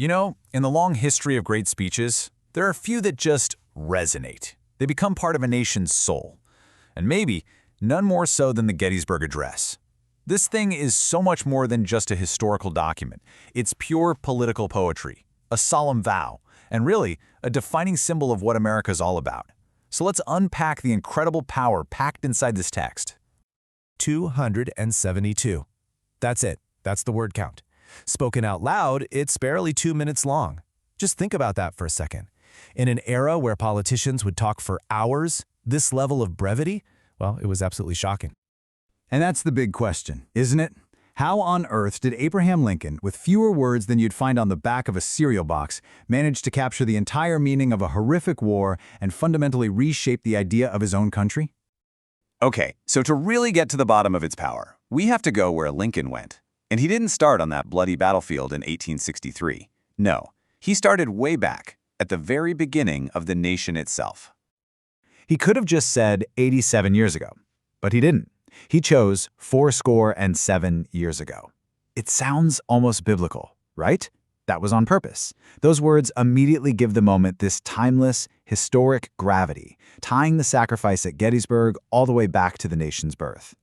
You know, in the long history of great speeches, there are a few that just resonate. They become part of a nation's soul. And maybe none more so than the Gettysburg Address. This thing is so much more than just a historical document. It's pure political poetry, a solemn vow, and really a defining symbol of what America's all about. So let's unpack the incredible power packed inside this text. 272. That's it. That's the word count. Spoken out loud, it's barely 2 minutes long. Just think about that for a second. In an era where politicians would talk for hours, this level of brevity, well, it was absolutely shocking. And that's the big question, isn't it? How on earth did Abraham Lincoln, with fewer words than you'd find on the back of a cereal box, manage to capture the entire meaning of a horrific war and fundamentally reshape the idea of his own country? Okay, so to really get to the bottom of its power, we have to go where Lincoln went. And he didn't start on that bloody battlefield in 1863. No, he started way back, at the very beginning of the nation itself. He could have just said 87 years ago, but he didn't. He chose 77 years ago. It sounds almost biblical, right? That was on purpose. Those words immediately give the moment this timeless, historic gravity, tying the sacrifice at Gettysburg all the way back to the nation's birth.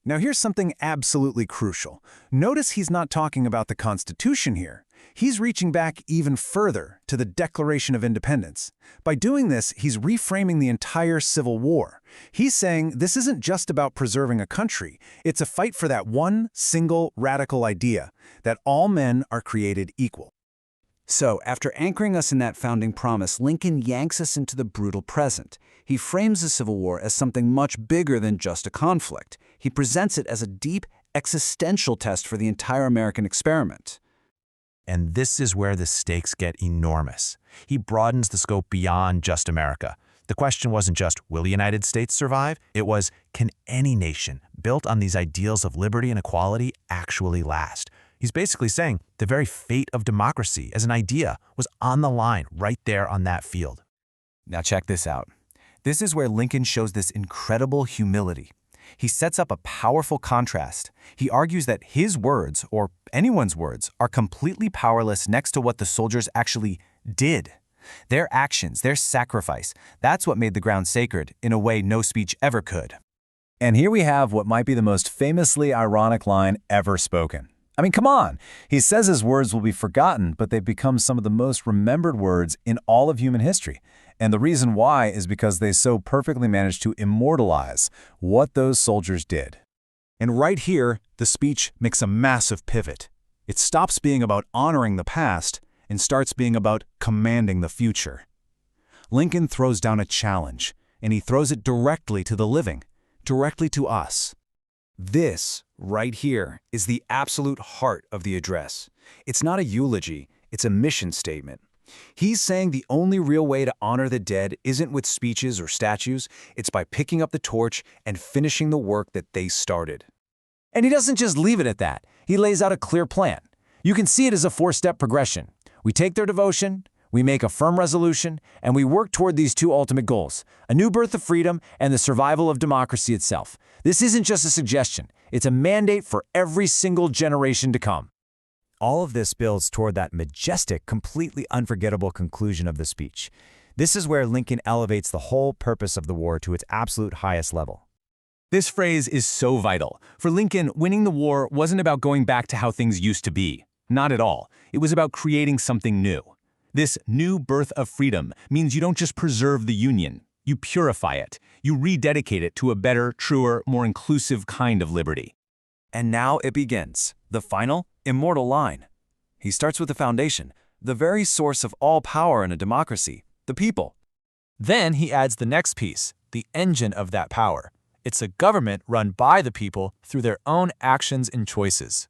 Now here's something absolutely crucial. Notice he's not talking about the Constitution here. He's reaching back even further to the Declaration of Independence. By doing this, he's reframing the entire Civil War. He's saying this isn't just about preserving a country. It's a fight for that one single radical idea, that all men are created equal. So, after anchoring us in that founding promise, Lincoln yanks us into the brutal present. He frames the Civil War as something much bigger than just a conflict. He presents it as a deep, existential test for the entire American experiment. And this is where the stakes get enormous. He broadens the scope beyond just America. The question wasn't just, will the United States survive? It was, can any nation built on these ideals of liberty and equality actually last? He's basically saying the very fate of democracy as an idea was on the line right there on that field. Now check this out. This is where Lincoln shows this incredible humility. He sets up a powerful contrast. He argues that his words, or anyone's words, are completely powerless next to what the soldiers actually did. Their actions, their sacrifice, that's what made the ground sacred in a way no speech ever could. And here we have what might be the most famously ironic line ever spoken. I mean, come on. He says his words will be forgotten, but they've become some of the most remembered words in all of human history. And the reason why is because they so perfectly managed to immortalize what those soldiers did. And right here, the speech makes a massive pivot. It stops being about honoring the past and starts being about commanding the future. Lincoln throws down a challenge, and he throws it directly to the living, directly to us. This, right here, is the absolute heart of the address. It's not a eulogy, it's a mission statement. He's saying the only real way to honor the dead isn't with speeches or statues, it's by picking up the torch and finishing the work that they started. And he doesn't just leave it at that. He lays out a clear plan. You can see it as a four-step progression. We take their devotion, we make a firm resolution, and we work toward these two ultimate goals, a new birth of freedom and the survival of democracy itself. This isn't just a suggestion, it's a mandate for every single generation to come. All of this builds toward that majestic, completely unforgettable conclusion of the speech. This is where Lincoln elevates the whole purpose of the war to its absolute highest level. This phrase is so vital. For Lincoln, winning the war wasn't about going back to how things used to be. Not at all. It was about creating something new. This new birth of freedom means you don't just preserve the Union, you purify it. You rededicate it to a better, truer, more inclusive kind of liberty. And now it begins, the final, immortal line. He starts with the foundation, the very source of all power in a democracy, the people. Then he adds the next piece, the engine of that power. It's a government run by the people through their own actions and choices.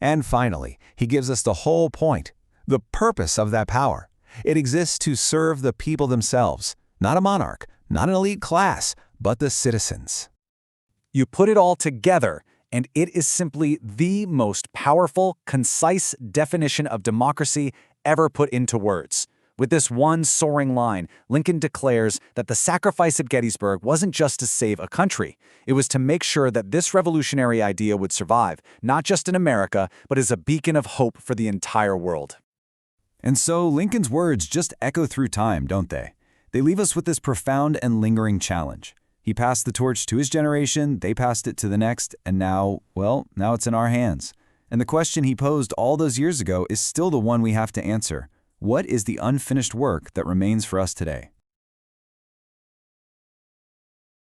And finally, he gives us the whole point, the purpose of that power. It exists to serve the people themselves, not a monarch, not an elite class, but the citizens. You put it all together, and it is simply the most powerful, concise definition of democracy ever put into words. With this one soaring line, Lincoln declares that the sacrifice at Gettysburg wasn't just to save a country. It was to make sure that this revolutionary idea would survive, not just in America, but as a beacon of hope for the entire world. And so Lincoln's words just echo through time, don't they? They leave us with this profound and lingering challenge. He passed the torch to his generation, they passed it to the next, and now it's in our hands. And the question he posed all those years ago is still the one we have to answer. What is the unfinished work that remains for us today?